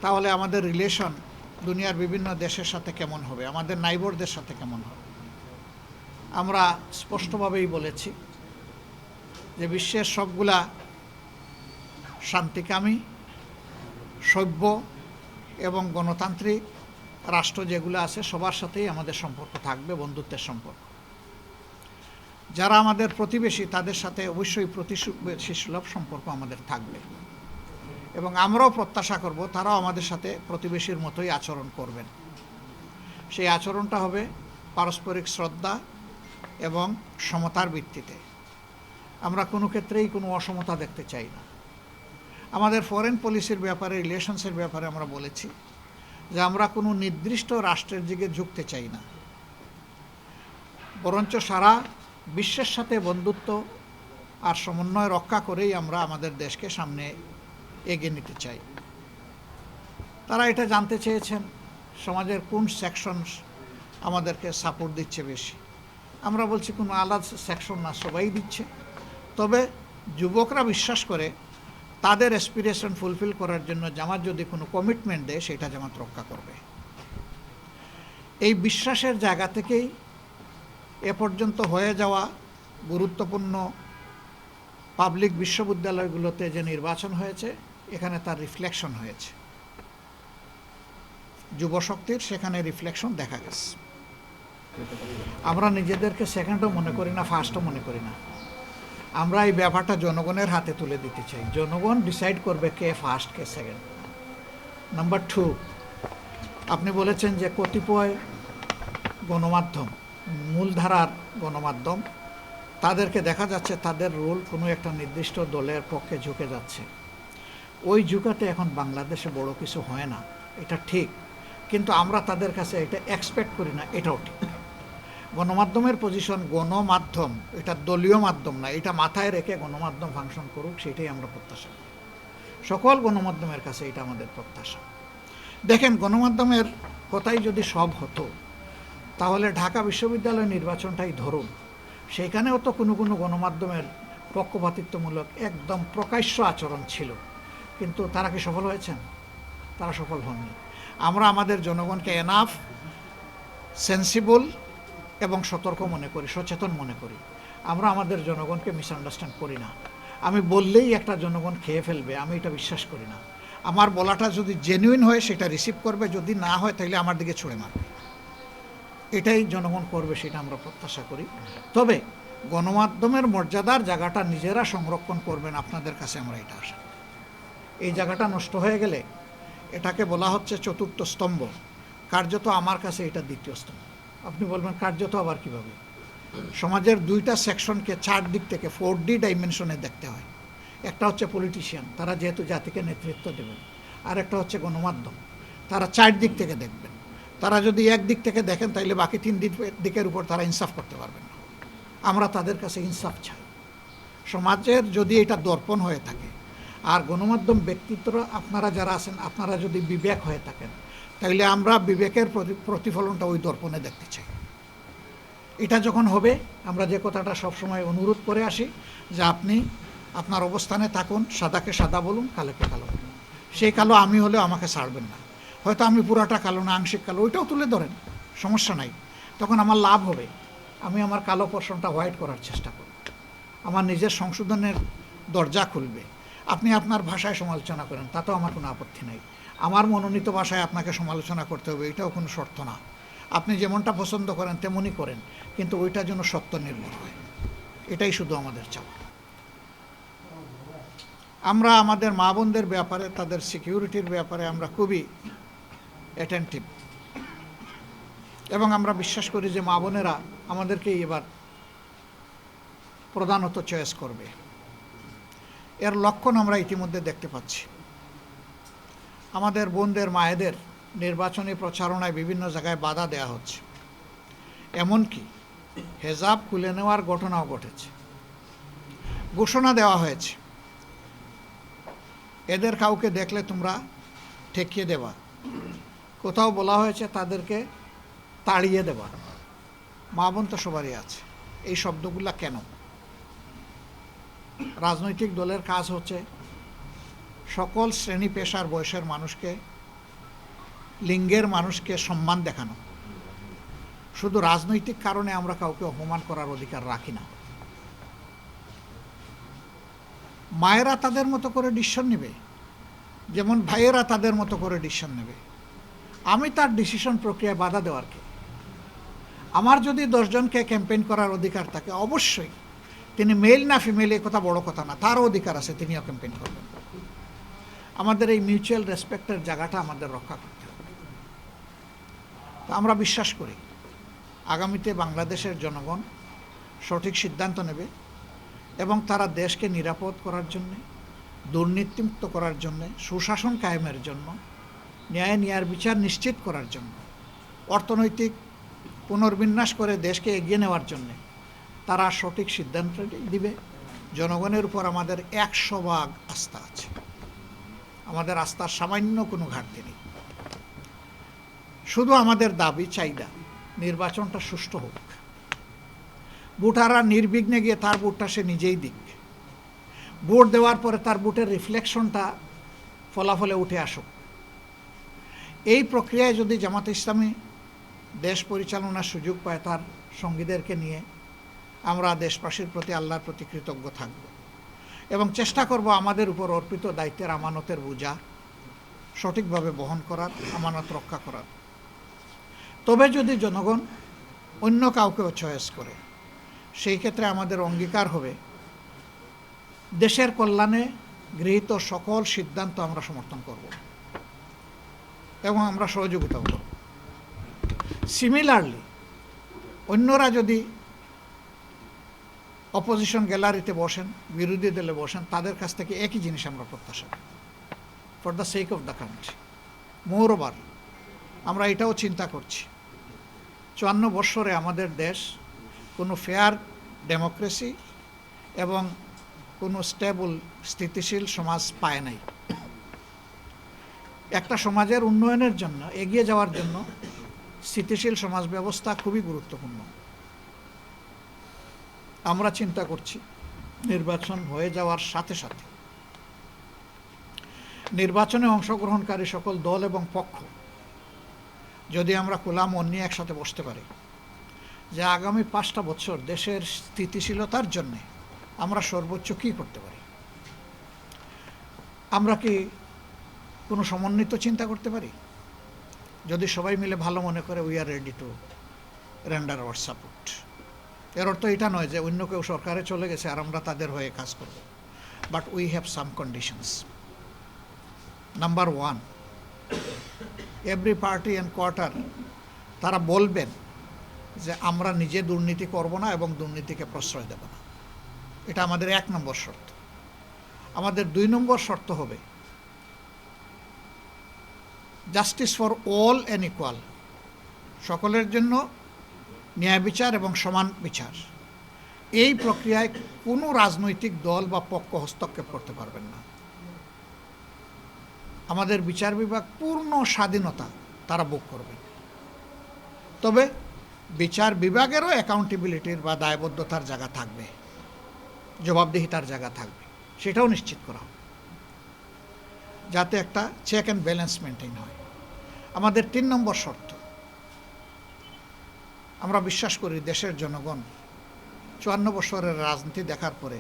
তাহলে আমাদের রিলেশন দুনিয়ার বিভিন্ন দেশের সাথে কেমন হবে, আমাদের নাইবরদের সাথে কেমন হবে। আমরা স্পষ্টভাবেই বলেছি যে বিশ্বের সবগুলা শান্তিকামী, সভ্য এবং গণতান্ত্রিক রাষ্ট্র যেগুলো আছে সবার সাথেই আমাদের সম্পর্ক থাকবে, বন্ধুত্বের সম্পর্ক। যারা আমাদের প্রতিবেশী তাদের সাথে অবশ্যই প্রতিবেশী সুলভ সম্পর্ক আমাদের থাকবে, এবং আমরাও প্রত্যাশা করব তারাও আমাদের সাথে প্রতিবেশীর মতোই আচরণ করবেন। সেই আচরণটা হবে পারস্পরিক শ্রদ্ধা এবং সমতার ভিত্তিতে। আমরা কোনো ক্ষেত্রেই কোনো অসমতা দেখতে চাই না। আমাদের ফরেন পলিসির ব্যাপারে, রিলেশনসের ব্যাপারে আমরা বলেছি যে আমরা কোনো নির্দিষ্ট রাষ্ট্রের দিকে ঝুঁকতে চাই না, বরঞ্চ সারা বিশ্বের সাথে বন্ধুত্ব আর সমন্বয় রক্ষা করেই আমরা আমাদের দেশকে সামনে এগিয়ে নিতে চাই। তারা এটা জানতে চেয়েছেন সমাজের কোন সেকশন আমাদেরকে সাপোর্ট দিচ্ছে বেশি। আমরা বলছি কোনো আলাদা সেকশন না, সবাই দিচ্ছে। তবে যুবকরা বিশ্বাস করে তাদের অ্যাসপিরেশন ফুলফিল করার জন্য জামাত যদি কোনো কমিটমেন্ট দেয় সেটা জামাত রক্ষা করবে। এই বিশ্বাসের জায়গা থেকেই এ পর্যন্ত হয়ে যাওয়া গুরুত্বপূর্ণ পাবলিক বিশ্ববিদ্যালয়গুলোতে যে নির্বাচন হয়েছে এখানে তার রিফ্লেকশন হয়েছে। যুবশক্তির সেখানে রিফ্লেকশন দেখা গেছে। আমরা নিজেদেরকে সেকেন্ডও মনে করি না, ফার্স্টও মনে করি না। আমরা এই ব্যাপারটা জনগণের হাতে তুলে দিতে চাই। জনগণ ডিসাইড করবে কে ফার্স্ট কে সেকেন্ড। নাম্বার 2, আপনি বলেছেন যে কতিপয় গণমাধ্যম, মূলধারার গণমাধ্যম, তাদেরকে দেখা যাচ্ছে তাদের রোল কোনো একটা নির্দিষ্ট দলের পক্ষে ঝুঁকে যাচ্ছে। ওই ঝুঁকাতে এখন বাংলাদেশে বড় কিছু হয় না, এটা ঠিক, কিন্তু আমরা তাদের কাছে এটা এক্সপেক্ট করি না, এটাও ঠিক। গণমাধ্যমের পজিশন, গণমাধ্যম এটা দলীয় মাধ্যম না, এটা মাথায় রেখে গণমাধ্যম ফাংশন করুক, সেটাই আমরা প্রত্যাশা করি। সকল গণমাধ্যমের কাছে এটা আমাদের প্রত্যাশা। দেখেন, গণমাধ্যমের কথাই যদি সব হতো তাহলে ঢাকা বিশ্ববিদ্যালয় নির্বাচনটাই ধরুন, সেইখানেও তো কোনো কোনো গণমাধ্যমের পক্ষপাতিত্বমূলক একদম প্রকাশ্য আচরণ ছিল, কিন্তু তারা কি সফল হয়েছেন? তারা সফল হননি। আমরা আমাদের জনগণকে এনাফ সেন্সিবল এবং সতর্ক মনে করি, সচেতন মনে করি। আমরা আমাদের জনগণকে মিসআন্ডারস্ট্যান্ড করি না। আমি বললেই একটা জনগণ খেয়ে ফেলবে, আমি এটা বিশ্বাস করি না। আমার বলাটা যদি জেনুইন হয় সেটা রিসিভ করবে, যদি না হয় তাহলে আমার দিকে ছুঁড়ে মারবে। এটাই জনগণ করবে, সেটা আমরা প্রত্যাশা করি। তবে গণমাধ্যমের মর্যাদার জায়গাটা নিজেরা সংরক্ষণ করবেন, আপনাদের কাছে আমরা এটা আশা করি। এই জায়গাটা নষ্ট হয়ে গেলে, এটাকে বলা হচ্ছে চতুর্থ স্তম্ভ, কার্যত আমার কাছে এটা দ্বিতীয় স্তম্ভ। আপনি বলবেন কার্যত আবার কিভাবে? সমাজের দুইটা সেকশনকে 4 দিক থেকে 4D ডাইমেনশনে দেখতে হয়। একটা হচ্ছে পলিটিশিয়ান, তারা যেহেতু জাতিকে নেতৃত্ব দেবেন, আর একটা হচ্ছে গণমাধ্যম, তারা 4 দিক থেকে দেখবেন। তারা যদি এক দিক থেকে দেখেন তাহলে বাকি 3 দিকের উপর তারা ইনসাফ করতে পারবেন না। আমরা তাদের কাছে ইনসাফ চাই। সমাজের যদি এটা দর্পণ হয়ে থাকে, আর গণমাধ্যম ব্যক্তিত্বরা আপনারা যারা আছেন, আপনারা যদি বিবেক হয়ে থাকেন, তাইলে আমরা বিবেকের প্রতিফলনটা ওই দর্পণে দেখতে চাই। এটা যখন হবে, আমরা যে কথাটা সবসময় অনুরোধ করে আসি যে আপনি আপনার অবস্থানে থাকুন, সাদাকে সাদা বলুন, কালোকে কালো বলুন। সেই কালো আমি হলেও আমাকে ছাড়বেন না। হয়তো আমি পুরাটা কালো না, আংশিক কালো, ওইটাও তুলে ধরেন, সমস্যা নাই। তখন আমার লাভ হবে, আমি আমার কালো পোর্শনটা হোয়াইট করার চেষ্টা করব, আমার নিজের সংশোধনের দরজা খুলবে। আপনি আপনার ভাষায় সমালোচনা করেন, তাতেও আমার কোনো আপত্তি নাই। আমার মনোনীত ভাষায় আপনাকে সমালোচনা করতে হবে, এটাও কোনো শর্ত না। আপনি যেমনটা পছন্দ করেন তেমনই করেন, কিন্তু ওইটা যেন সত্য নির্ভর হয়, এটাই শুধু আমাদের চাওয়া। আমরা আমাদের মা বোনদের ব্যাপারে, তাদের সিকিউরিটির ব্যাপারে আমরা খুবই অ্যাটেন্টিভ, এবং আমরা বিশ্বাস করি যে মা বোনেরা আমাদেরকেই এবার প্রধানত চয়েস করবে। এর লক্ষণ আমরা ইতিমধ্যে দেখতে পাচ্ছি। আমাদের বোনদের, মায়েদের নির্বাচনী প্রচারণায় বিভিন্ন জায়গায় বাধা দেওয়া হচ্ছে, এমনকি হেজাব খুলে নেওয়ার ঘটনাও ঘটেছে। ঘোষণা দেওয়া হয়েছে, এদের কাউকে দেখলে তোমরা ঠেকিয়ে দেবা। কোথাও বলা হয়েছে তাদেরকে তাড়িয়ে দেবা। মা বোন তো সবারই আছে। এই শব্দগুলা কেন? রাজনৈতিক দলের কাজ হচ্ছে সকল শ্রেণী পেশার বয়সের মানুষকে লিঙ্গের মানুষকে সম্মান দেখানো। শুধু রাজনৈতিক কারণে আমরা কাউকে অপমান করার অধিকার রাখি না। মায়েরা তাদের মতো করে ডিসিশন নেবে, যেমন ভাইয়েরা তাদের মতো করে ডিসিশন নেবে। আমি তার ডিসিশন প্রক্রিয়ায় বাধা দেওয়ার কে? আমার যদি 10 জনকে ক্যাম্পেইন করার অধিকার থাকে, অবশ্যই তিনি মেল না ফিমেল এ কথা বড় কথা না, তারও অধিকার আছে, তিনিও ক্যাম্পেইন করবেন। আমাদের এই মিউচুয়াল রেসপেক্টের জায়গাটা আমাদের রক্ষা করতে হবে। তো আমরা বিশ্বাস করি আগামীতে বাংলাদেশের জনগণ সঠিক সিদ্ধান্ত নেবে এবং তারা দেশকে নিরাপদ করার জন্য, দুর্নীতিমুক্ত করার জন্য, সুশাসন কায়েমের জন্য, ন্যায়ের বিচার নিশ্চিত করার জন্য, অর্থনৈতিক পুনর্বিন্যাস করে দেশকে এগিয়ে নেওয়ার জন্য তারা সঠিক সিদ্ধান্ত দিবে। জনগণের উপর আমাদের 100% আস্থা আছে। আমাদের আস্থার সামান্য কোনো ঘাটতি নেই। শুধু আমাদের দাবি চাহিদা নির্বাচনটা সুষ্ঠু হোক। ভোটাররা নির্বিঘ্নে গিয়ে তার ভোটটা সে নিজেই দিক। ভোট দেওয়ার পরে তার ভোটের রিফ্লেকশনটা ফলাফলে উঠে আসুক। এই প্রক্রিয়ায় যদি জামাতে ইসলামী দেশ পরিচালনার সুযোগ পায়, তার সঙ্গীদেরকে নিয়ে আমরা দেশবাসীর প্রতি আল্লাহর প্রতি কৃতজ্ঞ থাকব এবং চেষ্টা করব আমাদের উপর অর্পিত দায়িত্বের আমানতের বোঝা সঠিকভাবে বহন করার, আমানত রক্ষা করার। তবে যদি জনগণ অন্য কাউকেও চয়েস করে, সেই ক্ষেত্রে আমাদের অঙ্গীকার হবে দেশের কল্যাণে গৃহীত সকল সিদ্ধান্ত আমরা সমর্থন করব এবং আমরা সহযোগিতা করব। সিমিলারলি অন্যরা যদি অপোজিশন গ্যালারিতে বসেন, বিরোধী দলে বসেন, তাদের কাছ থেকে একই জিনিস আমরা প্রত্যাশা করি, for the sake of the country. More over আমরা এটাও চিন্তা করছি 54 বৎসরে আমাদের দেশ কোনো ফেয়ার ডেমোক্রেসি এবং কোনো স্টেবল স্থিতিশীল সমাজ পায় নাই। একটা সমাজের উন্নয়নের জন্য, এগিয়ে যাওয়ার জন্য স্থিতিশীল সমাজ ব্যবস্থা খুবই গুরুত্বপূর্ণ। আমরা চিন্তা করছি নির্বাচন হয়ে যাওয়ার সাথে সাথে নির্বাচনে অংশগ্রহণকারী সকল দল এবং পক্ষ যদি আমরা খোলা মন নিয়ে একসাথে বসতে পারি যে আগামী 5টা বছর দেশের স্থিতিশীলতার জন্যে আমরা সর্বোচ্চ কী করতে পারি। আমরা কি কোনো সমন্বিত চিন্তা করতে পারি? যদি সবাই মিলে ভালো মনে করে we are ready to render hour support. এর অর্থ এটা নয় যে অন্য কেউ সরকারে চলে গেছে আর আমরা তাদের হয়ে কাজ করব, but we have some conditions. Number 1, every party and quarter তারা বলবেন যে আমরা নিজে দুর্নীতি করব না এবং দুর্নীতিকে প্রশ্রয় দেব না। এটা আমাদের 1 নম্বর শর্ত। আমাদের 2 নম্বর শর্ত হবে justice for all and equal, সকলের জন্য ন্যায় বিচার এবং সমান বিচার। এই প্রক্রিয়ায় কোনো রাজনৈতিক দল বা পক্ষ হস্তক্ষেপ করতে পারবেন না। আমাদের বিচার বিভাগ পূর্ণ স্বাধীনতা তারা ভোগ করবেন। তবে বিচার বিভাগেরও অ্যাকাউন্টেবিলিটির বা দায়বদ্ধতার জায়গা থাকবে, জবাবদিহিতার জায়গা থাকবে, সেটাও নিশ্চিত করা হবে যাতে একটা চেক অ্যান্ড ব্যালেন্স মেনটেন হয়। আমাদের 3 নম্বর শর্ত, আমরা বিশ্বাস করি দেশের জনগণ 54 বছরের রাজনীতি দেখার পরে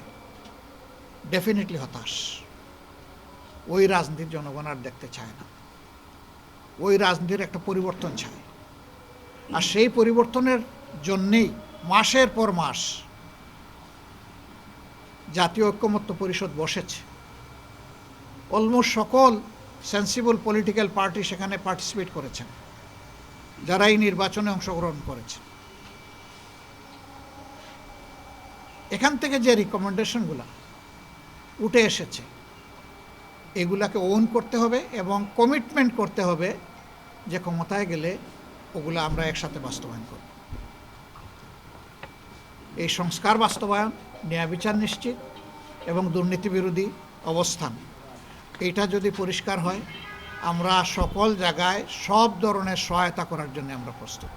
ডেফিনেটলি হতাশ। ওই রাজনীতির জনগণ আর দেখতে চায় না। ওই রাজনীতির একটা পরিবর্তন চায়। আর সেই পরিবর্তনের জন্যেই মাসের পর মাস জাতীয় ঐক্যমত্য পরিষদ বসেছে। অলমোস্ট সকল সেন্সিবল পলিটিক্যাল পার্টি সেখানে পার্টিসিপেট করেছেন, যারা এই নির্বাচনে অংশগ্রহণ করেছে। এখান থেকে যে রিকমেন্ডেশনগুলো উঠে এসেছে এগুলাকে ওন করতে হবে এবং কমিটমেন্ট করতে হবে যে ক্ষমতায় গেলে ওগুলো আমরা একসাথে বাস্তবায়ন করব। এই সংস্কার বাস্তবায়ন, ন্যায় বিচার নিশ্চিত এবং দুর্নীতি বিরোধী অবস্থান, এইটা যদি পরিষ্কার হয় আমরা সকল জায়গায় সব ধরনের সহায়তা করার জন্য আমরা প্রস্তুত।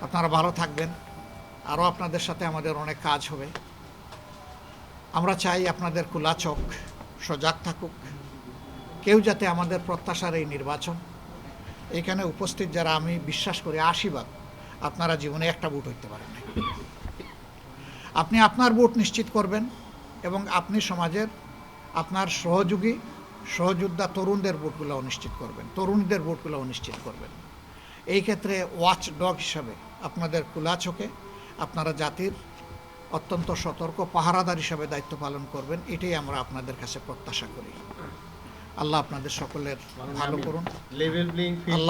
আপনারা ভালো থাকবেন। আরও আপনাদের সাথে আমাদের অনেক কাজ হবে। আমরা চাই আপনাদের খোলা চোখ, সজাগ থাকুক, কেউ যাতে আমাদের প্রত্যাশার এই নির্বাচন, এখানে উপস্থিত যারা আমি বিশ্বাস করি 80 আপনারা জীবনে একটা ভোট হইতে পারেন না। আপনি আপনার ভোট নিশ্চিত করবেন এবং আপনি সমাজের আপনার সহযোদ্ধা তরুণদের ভোটগুলোও নিশ্চিত করবেন, তরুণীদের ভোটগুলোও নিশ্চিত করবেন। এই ক্ষেত্রে ওয়াচ ডগ হিসাবে আপনাদের খোলা চোখে আপনারা জাতির অত্যন্ত সতর্ক পাহারাদার হিসাবে দায়িত্ব পালন করবেন, এটাই আমরা আপনাদের কাছে প্রত্যাশা করি। আল্লাহ আপনাদের সকলের ভালো করুন। লেভেল প্লেইং ফিল্ড আল্লাহ